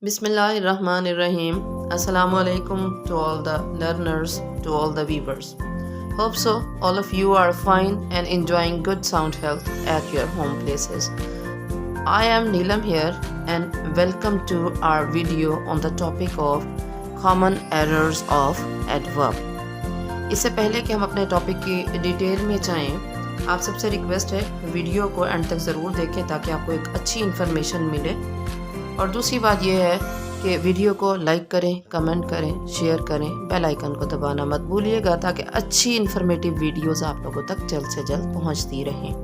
Bismillahirrahmanirrahim. Assalamu alaikum to all the learners, to all the viewers. Hope so all of you are fine and enjoying good sound health at your home places. I am Neelam here and welcome to our video on the topic of common errors of adverb. इससे पहले कि हम अपने topic की detail में जाएं, आप सबसे रिक्वेस्ट है वीडियो को एंड तक ज़रूर देखें ताकि आपको एक अच्छी इन्फॉर्मेशन मिले। और दूसरी बात यह है कि वीडियो को लाइक करें, कमेंट करें, शेयर करें, बेल आइकन को दबाना मत भूलिएगा ताकि अच्छी इन्फॉर्मेटिव वीडियोस आप लोगों तक जल्द से जल्द पहुंचती रहें।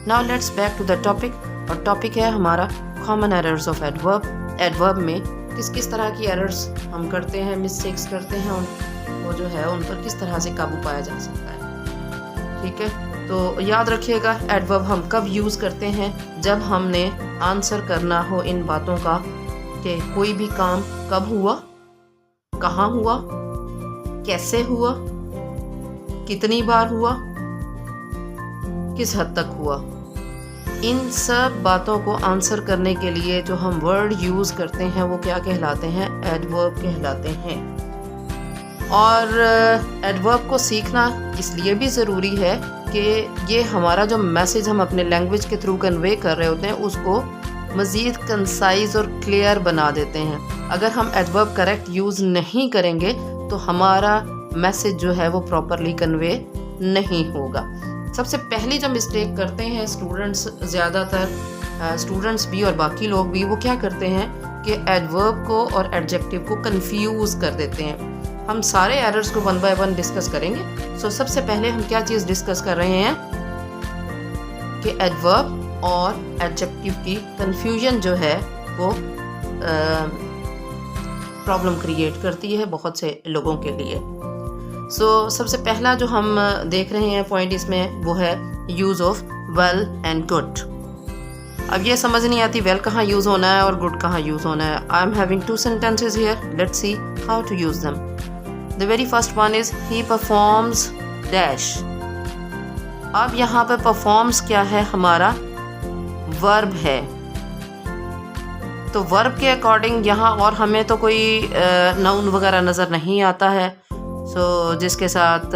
Now let's back to the topic. और टॉपिक है हमारा common errors of adverb. Adverb में किस किस तरह की एरर्स हम करते हैं, मिस्टेक्स करते हैं, वो जो है उन पर किस तरह से काबू पाया जा सकता है। ठीक है, तो याद रखिएगा एडवर्ब हम कब यूज़ करते हैं, जब हमने आंसर करना हो इन बातों का कि कोई भी काम कब हुआ, कहाँ हुआ, कैसे हुआ, कितनी बार हुआ, किस हद तक हुआ। इन सब बातों को आंसर करने के लिए जो हम वर्ड यूज़ करते हैं वो क्या कहलाते हैं, एडवर्ब कहलाते हैं। और एडवर्ब को सीखना इसलिए भी ज़रूरी है कि ये हमारा जो मैसेज हम अपने लैंग्वेज के थ्रू कन्वे कर रहे होते हैं उसको मज़ीद कंसाइज और क्लियर बना देते हैं। अगर हम एडवर्ब करेक्ट यूज़ नहीं करेंगे तो हमारा मैसेज जो है वो प्रॉपरली कन्वे नहीं होगा। सबसे पहली जो मिस्टेक करते हैं स्टूडेंट्स, ज़्यादातर स्टूडेंट्स भी और बाकी लोग भी, वो क्या करते हैं कि एडवर्ब को और एडजेक्टिव को कंफ्यूज कर देते हैं। हम सारे एरर्स को वन बाय वन डिस्कस करेंगे। सो सबसे पहले हम क्या चीज़ डिस्कस कर रहे हैं कि एडवर्ब और एडजेक्टिव की कंफ्यूजन जो है वो प्रॉब्लम क्रिएट करती है बहुत से लोगों के लिए। सो सबसे पहला जो हम देख रहे हैं पॉइंट इसमें वो है use of well and good. अब ये समझ नहीं आती वेल कहाँ यूज़ होना है और गुड कहाँ यूज़ होना है। I am having two sentences here, let's see how to use them. The very first one is he performs dash। अब यहाँ पे performs क्या है, हमारा वर्ब है। तो वर्ब के अकॉर्डिंग यहाँ और हमें तो कोई नाउन वगैरह नज़र नहीं आता है सो जिसके साथ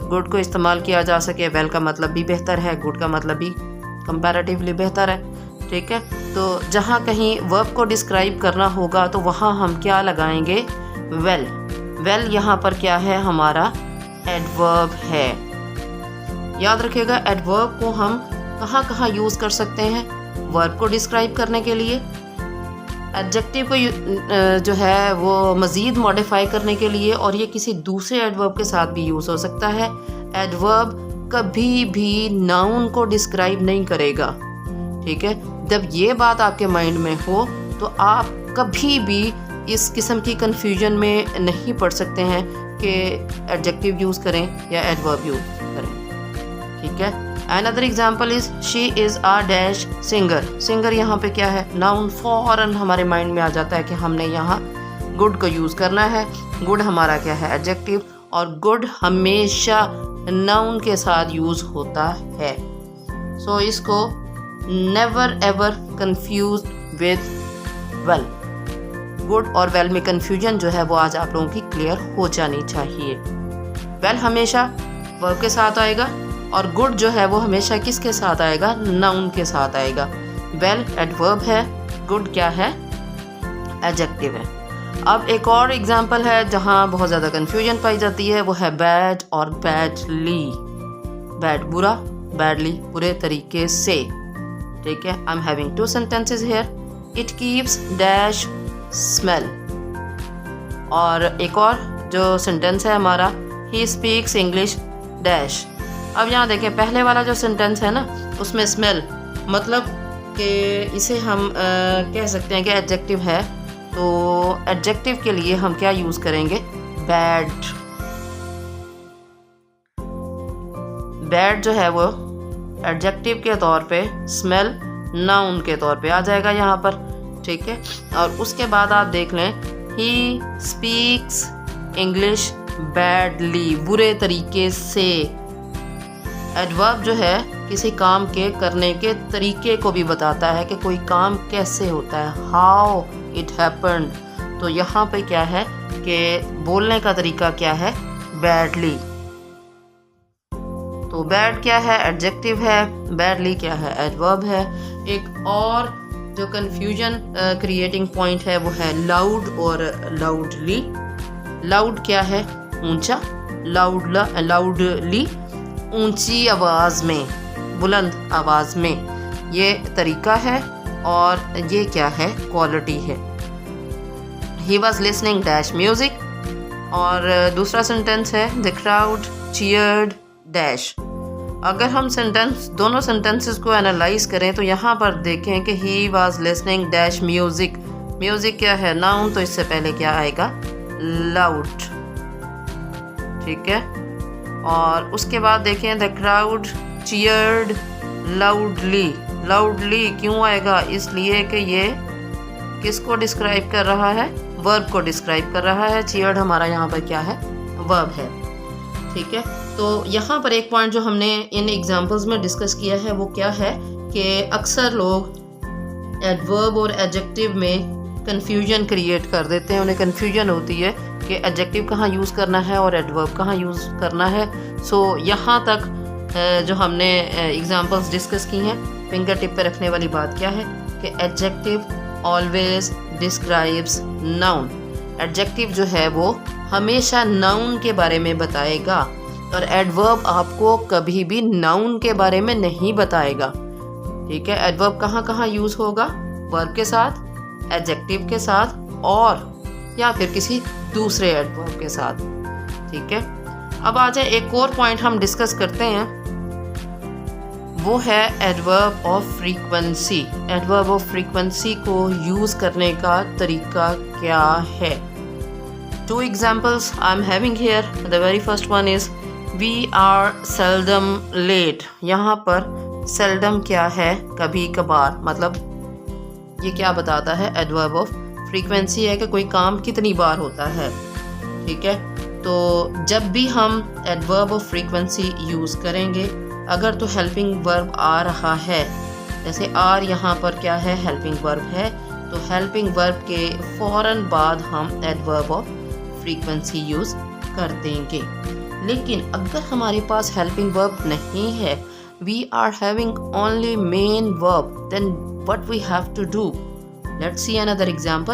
गुड को इस्तेमाल किया जा सके। वेल का मतलब भी बेहतर है, गुड का मतलब भी कंपैरेटिवली बेहतर है। ठीक है, तो जहाँ कहीं वर्ब को डिस्क्राइब करना होगा तो वहाँ हम क्या लगाएंगे, वेल। वेल यहाँ पर क्या है, हमारा एडवर्ब है। याद रखिएगा एडवर्ब को हम कहाँ कहाँ यूज़ कर सकते हैं, वर्ब को डिस्क्राइब करने के लिए, एडजेक्टिव को जो है वो मज़ीद मॉडिफाई करने के लिए, और ये किसी दूसरे एडवर्ब के साथ भी यूज़ हो सकता है। एडवर्ब कभी भी नाउन को डिस्क्राइब नहीं करेगा। ठीक है, जब ये बात आपके माइंड में हो तो आप कभी भी इस किस्म की कंफ्यूजन में नहीं पड़ सकते हैं कि एडजेक्टिव यूज़ करें या एडवर्ब यूज़ करें। ठीक है, another example is she is a dash singer. Singer यहाँ पे क्या है, नाउन। फौरन हमारे माइंड में आ जाता है कि हमने यहाँ गुड को यूज़ करना है। गुड हमारा क्या है, एडजेक्टिव, और गुड हमेशा नाउन के साथ यूज़ होता है। सो इसको never ever confuse with well. Good और वेल में कंफ्यूजन जो है वो आज आप लोगों की क्लियर हो जानी चाहिए। वेल हमेशा वर्ब के साथ आएगा और गुड जो है वो हमेशा किसके साथ आएगा, नाउन के साथ आएगा। वेल एडवर्ब है, गुड क्या है, एडजेक्टिव है। अब एक और एग्जांपल है जहाँ बहुत ज़्यादा कंफ्यूजन पाई जाती है, वो है बैड और बैडली। बैड बुरा, बैडली बुरे तरीके से। ठीक है, I am having two sentences here. It keeps dash smell. और एक और जो सेंटेंस है हमारा, ही स्पीक्स इंग्लिश डैश। अब यहाँ देखें पहले वाला जो सेंटेंस है ना उसमें स्मेल मतलब कि इसे हम कह सकते हैं कि एडजेक्टिव है। तो एडजेक्टिव के लिए हम क्या यूज़ करेंगे, बैड। बैड जो है वो एडजेक्टिव के तौर पे, स्मेल नाउन के तौर पे आ जाएगा यहाँ पर। ठीक है, और उसके बाद आप देख लें ही स्पीक्स इंग्लिश बैडली, बुरे तरीके से। एडवर्ब जो है किसी काम के करने के तरीके को भी बताता है कि कोई काम कैसे होता है, हाउ इट हैपेंड। तो यहाँ पे क्या है कि बोलने का तरीका क्या है, बैडली। तो बैड क्या है, एडजेक्टिव है, बैडली क्या है, एडवर्ब है। एक और जो कंफ्यूजन क्रिएटिंग पॉइंट है वो है लाउड और लाउडली। लाउड क्या है, ऊंचा, लाउडली ऊंची आवाज़ में, बुलंद आवाज़ में, ये तरीका है। और ये क्या है, क्वालिटी है। He was listening dash music. और दूसरा सेंटेंस है द क्राउड चीयर्ड डैश। अगर हम दोनों सेंटेंसेस को एनालाइज करें तो यहाँ पर देखें कि he was listening dash music. Music क्या है, नाउन, तो इससे पहले क्या आएगा, लाउड। ठीक है। और उसके बाद देखें the crowd cheered loudly. Loudly क्यों आएगा, इसलिए कि ये किसको डिस्क्राइब कर रहा है, वर्ब को डिस्क्राइब कर रहा है। चीयर्ड हमारा यहाँ पर क्या है, वर्ब है। ठीक है। तो यहाँ पर एक पॉइंट जो हमने इन एग्जाम्पल्स में डिस्कस किया है वो क्या है कि अक्सर लोग एडवर्ब और एडजेक्टिव में कंफ्यूजन क्रिएट कर देते हैं। उन्हें कंफ्यूजन होती है कि एडजेक्टिव कहाँ यूज़ करना है और एडवर्ब कहाँ यूज़ करना है। सो यहाँ तक जो हमने एग्जाम्पल्स डिस्कस की हैं, फिंगर टिप पे रखने वाली बात क्या है कि adjective always describes noun. Adjective जो है वो हमेशा नाउन के बारे में बताएगा और एडवर्ब आपको कभी भी नाउन के बारे में नहीं बताएगा। ठीक है। एडवर्ब कहाँ कहाँ यूज़ होगा, वर्ब के साथ, एडजेक्टिव के साथ, और या फिर किसी दूसरे एडवर्ब के साथ। ठीक है। अब आ जाए एक और पॉइंट हम डिस्कस करते हैं, वो है adverb of frequency. Adverb of frequency को यूज़ करने का तरीका क्या है। Two examples I'm having here. The very first one is we are seldom late. यहाँ पर seldom क्या है, कभी कभार, मतलब ये क्या बताता है, एडवर्ब ऑफ फ्रीक्वेंसी है कि कोई काम कितनी बार होता है। ठीक है। तो जब भी हम एडवर्ब ऑफ फ्रीक्वेंसी यूज़ करेंगे, अगर तो हेल्पिंग वर्ब आ रहा है, जैसे आर यहाँ पर क्या है, हेल्पिंग वर्ब है, तो हेल्पिंग वर्ब के फ़ौरन बाद हम एडवर्ब ऑफ फ्रीक्वेंसी यूज़ कर देंगे। लेकिन अगर हमारे पास हेल्पिंग वर्ब नहीं है, we are having only main verb, then what we have to do. Let's see another example.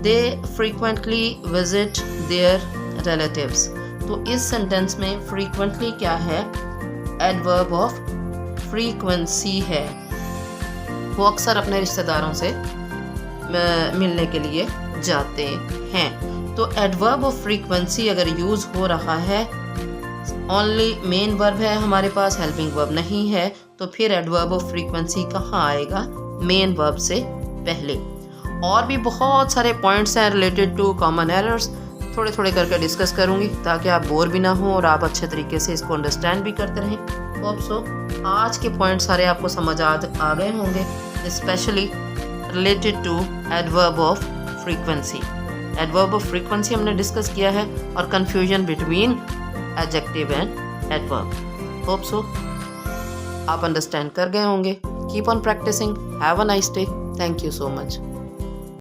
They frequently visit their relatives. तो इस सेंटेंस में फ्रीक्वेंटली क्या है, एडवर्ब ऑफ फ्रीक्वेंसी है। वो अक्सर अपने रिश्तेदारों से मिलने के लिए जाते हैं। तो एडवर्ब ऑफ फ्रीक्वेंसी अगर यूज़ हो रहा है, ओनली मेन वर्ब है हमारे पास, हेल्पिंग वर्ब नहीं है, तो फिर एडवर्ब ऑफ फ्रीक्वेंसी कहाँ आएगा, मेन वर्ब से पहले। और भी बहुत सारे पॉइंट्स हैं रिलेटेड टू कॉमन एरर्स, थोड़े थोड़े करके डिस्कस करूँगी ताकि आप बोर भी ना हो और आप अच्छे तरीके से इसको अंडरस्टैंड भी करते रहें। होप सो आज के पॉइंट सारे आपको समझ आ गए होंगे, specially related to adverb of frequency. Adverb of frequency हमने डिस्कस किया है और confusion between adjective and adverb. Hope so आप अंडरस्टैंड कर गए होंगे। Keep on practising. Have a nice day. Thank you so much.